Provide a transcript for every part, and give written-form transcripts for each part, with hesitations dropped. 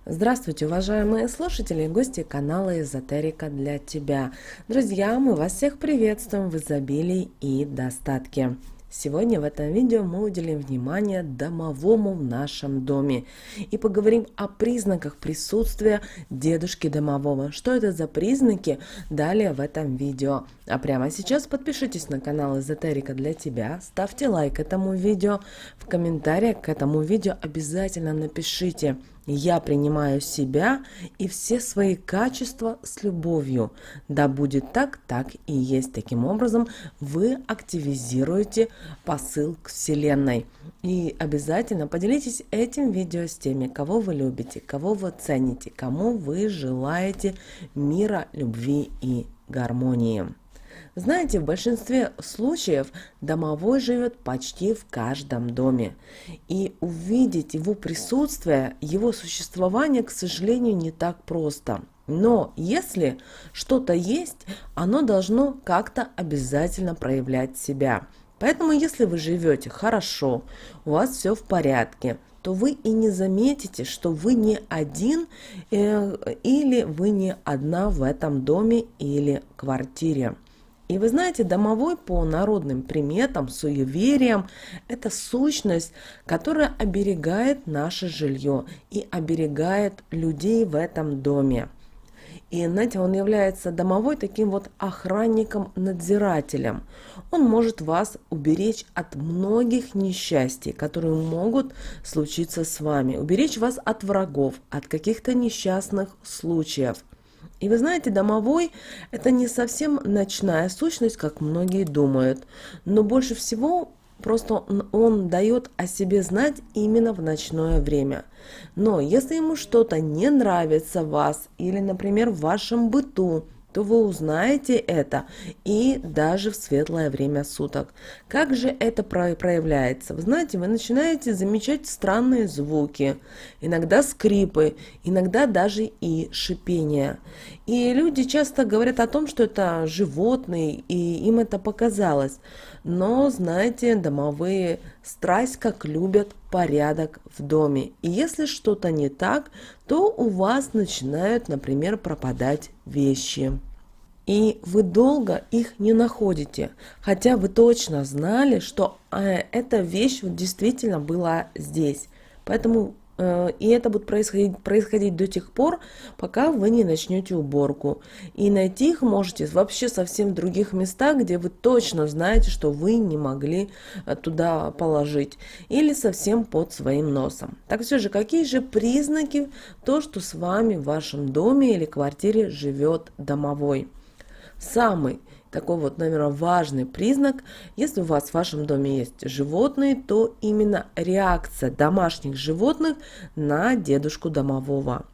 Здравствуйте, уважаемые слушатели и гости канала Эзотерика для тебя. Друзья, мы вас всех приветствуем в изобилии и достатке. Сегодня в этом видео мы уделим внимание домовому в нашем доме и поговорим о признаках присутствия дедушки домового. Что это за признаки? Далее в этом видео. А прямо сейчас подпишитесь на канал Эзотерика для тебя, ставьте лайк этому видео, в комментариях к этому видео обязательно напишите: «Я принимаю себя и все свои качества с любовью». Да будет так, так и есть. Таким образом, вы активизируете посыл к Вселенной. И обязательно поделитесь этим видео с теми, кого вы любите, кого вы цените, кому вы желаете мира, любви и гармонии. Знаете, в большинстве случаев домовой живет почти в каждом доме. И увидеть его присутствие, его существование, к сожалению, не так просто. Но если что-то есть, оно должно как-то обязательно проявлять себя. Поэтому, если вы живете хорошо, у вас все в порядке, то вы и не заметите, что вы не один или вы не одна в этом доме или квартире. И вы знаете, домовой по народным приметам, суевериям – это сущность, которая оберегает наше жилье и оберегает людей в этом доме. И, знаете, он является домовой таким вот охранником-надзирателем. Он может вас уберечь от многих несчастий, которые могут случиться с вами, уберечь вас от врагов, от каких-то несчастных случаев. И вы знаете, домовой – это не совсем ночная сущность, как многие думают, но больше всего просто он дает о себе знать именно в ночное время. Но если ему что-то не нравится в вас или, например, в вашем быту, то вы узнаете это и даже в светлое время суток. Как же это проявляется? Вы знаете, вы начинаете замечать странные звуки, иногда скрипы, иногда даже и шипение. И люди часто говорят о том, что это животные, и им это показалось. Но, знаете, домовые страсть как любят порядок в доме. И если что-то не так, то у вас начинают, например, пропадать вещи. И вы долго их не находите, хотя вы точно знали, что эта вещь вот действительно была здесь. Поэтому и это будет происходить до тех пор, пока вы не начнете уборку. И найти их можете вообще совсем в других местах, где вы точно знаете, что вы не могли туда положить. Или совсем под своим носом. Так все же, какие же признаки то, что с вами в вашем доме или квартире живет домовой? Самый такой вот, наверное, важный признак, если у вас в вашем доме есть животные, то именно реакция домашних животных на дедушку домового.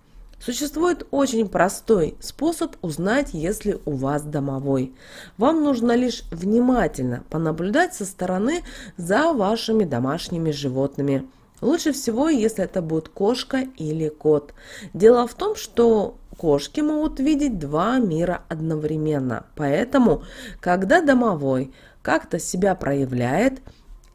Существует очень простой способ узнать, если у вас домовой. Вам нужно лишь внимательно понаблюдать со стороны за вашими домашними животными. Лучше всего, если это будет кошка или кот. Дело в том, что кошки могут видеть два мира одновременно. Поэтому, когда домовой как-то себя проявляет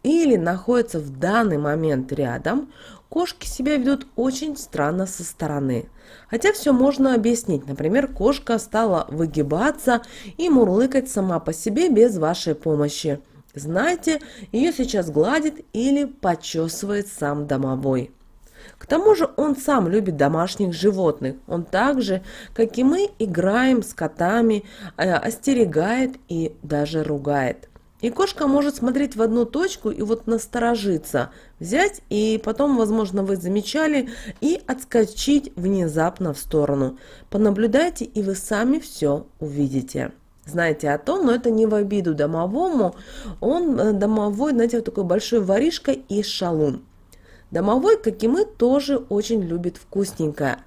или находится в данный момент рядом, кошки себя ведут очень странно со стороны. Хотя все можно объяснить. Например, кошка стала выгибаться и мурлыкать сама по себе без вашей помощи. Знаете, ее сейчас гладит или почесывает сам домовой. К тому же он сам любит домашних животных. Он так же, как и мы, играем с котами, остерегает и даже ругает. И кошка может смотреть в одну точку и вот насторожиться, взять и потом, возможно, вы замечали, и отскочить внезапно в сторону. Понаблюдайте, и вы сами все увидите. Знаете о том, но это не в обиду домовому. Он домовой, знаете, вот такой большой воришка и шалун. Домовой, как и мы, тоже очень любит вкусненькое.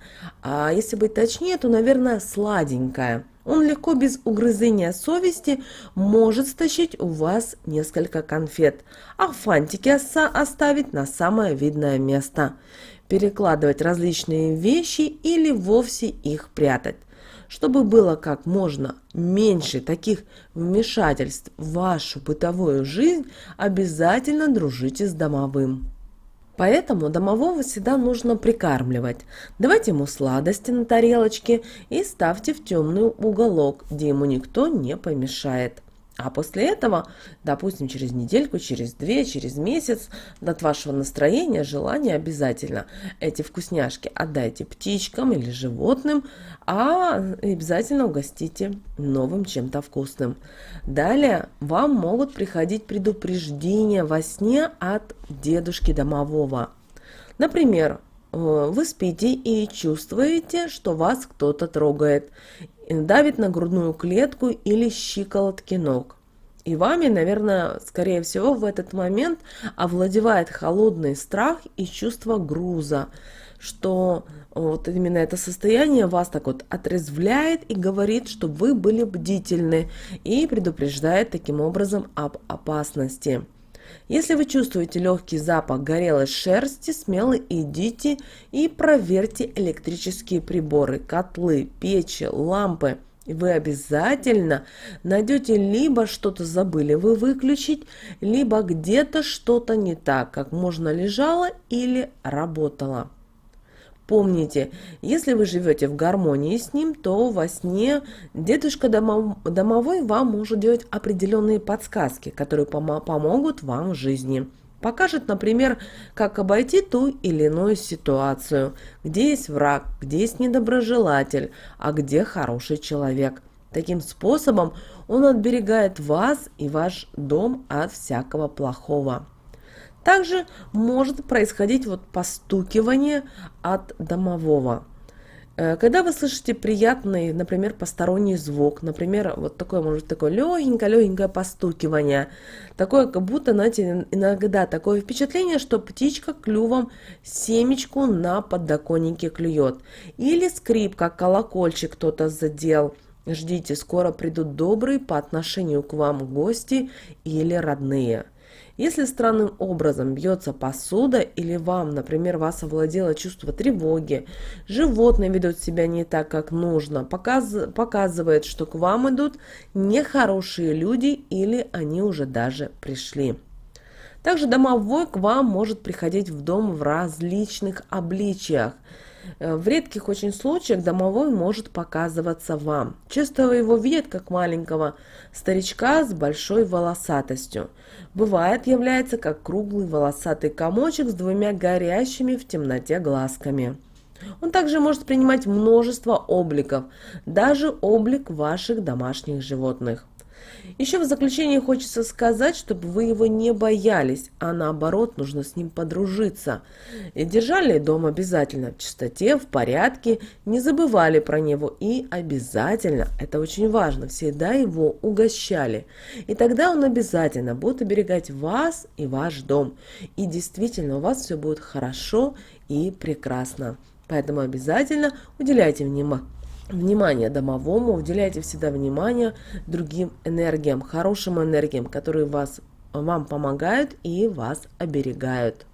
А если быть точнее, то, наверное, сладенькое. Он легко, без угрызения совести, может стащить у вас несколько конфет, а фантики оставить на самое видное место, перекладывать различные вещи или вовсе их прятать. Чтобы было как можно меньше таких вмешательств в вашу бытовую жизнь, обязательно дружите с домовым. Поэтому домового всегда нужно прикармливать. Давайте ему сладости на тарелочке и ставьте в темный уголок, где ему никто не помешает. А после этого, допустим, через недельку, через две, через месяц, от вашего настроения, желания обязательно эти вкусняшки отдайте птичкам или животным, а обязательно угостите новым чем-то вкусным. Далее вам могут приходить предупреждения во сне от дедушки домового. Например, вы спите и чувствуете, что вас кто-то трогает, давит на грудную клетку или щиколотки ног. И вами, наверное, скорее всего, в этот момент овладевает холодный страх и чувство груза, что вот именно это состояние вас так вот отрезвляет и говорит, что вы были бдительны, и предупреждает таким образом об опасности. Если вы чувствуете легкий запах горелой шерсти, смело идите и проверьте электрические приборы, котлы, печи, лампы. И вы обязательно найдете либо что-то забыли вы выключить, либо где-то что-то не так, как можно лежало или работало. Помните, если вы живете в гармонии с ним, то во сне дедушка домовой вам может делать определенные подсказки, которые помогут вам в жизни. Покажет, например, как обойти ту или иную ситуацию, где есть враг, где есть недоброжелатель, а где хороший человек. Таким способом он оберегает вас и ваш дом от всякого плохого. Также может происходить вот постукивание от домового. Когда вы слышите приятный, например, посторонний звук, например, вот такое, может, такое легенькое постукивание, такое, как будто, знаете, иногда такое впечатление, что птичка клювом семечку на подоконнике клюет. Или скрип, как колокольчик кто-то задел. Ждите, скоро придут добрые по отношению к вам гости или родные. Если странным образом бьется посуда или вам, например, вас овладело чувство тревоги, животные ведут себя не так, как нужно, показывает, что к вам идут нехорошие люди или они уже даже пришли. Также домовой к вам может приходить в дом в различных обличиях. В редких очень случаях домовой может показываться вам. Часто его видят как маленького старичка с большой волосатостью. Бывает, является как круглый волосатый комочек с двумя горящими в темноте глазками. Он также может принимать множество обликов, даже облик ваших домашних животных. Еще в заключение хочется сказать, чтобы вы его не боялись, а наоборот нужно с ним подружиться. И держали дом обязательно в чистоте, в порядке, не забывали про него и обязательно, это очень важно, всегда его угощали. И тогда он обязательно будет оберегать вас и ваш дом. И действительно у вас все будет хорошо и прекрасно. Поэтому обязательно уделяйте внимание домовому, уделяйте всегда внимание другим энергиям, хорошим энергиям, которые вам помогают и вас оберегают.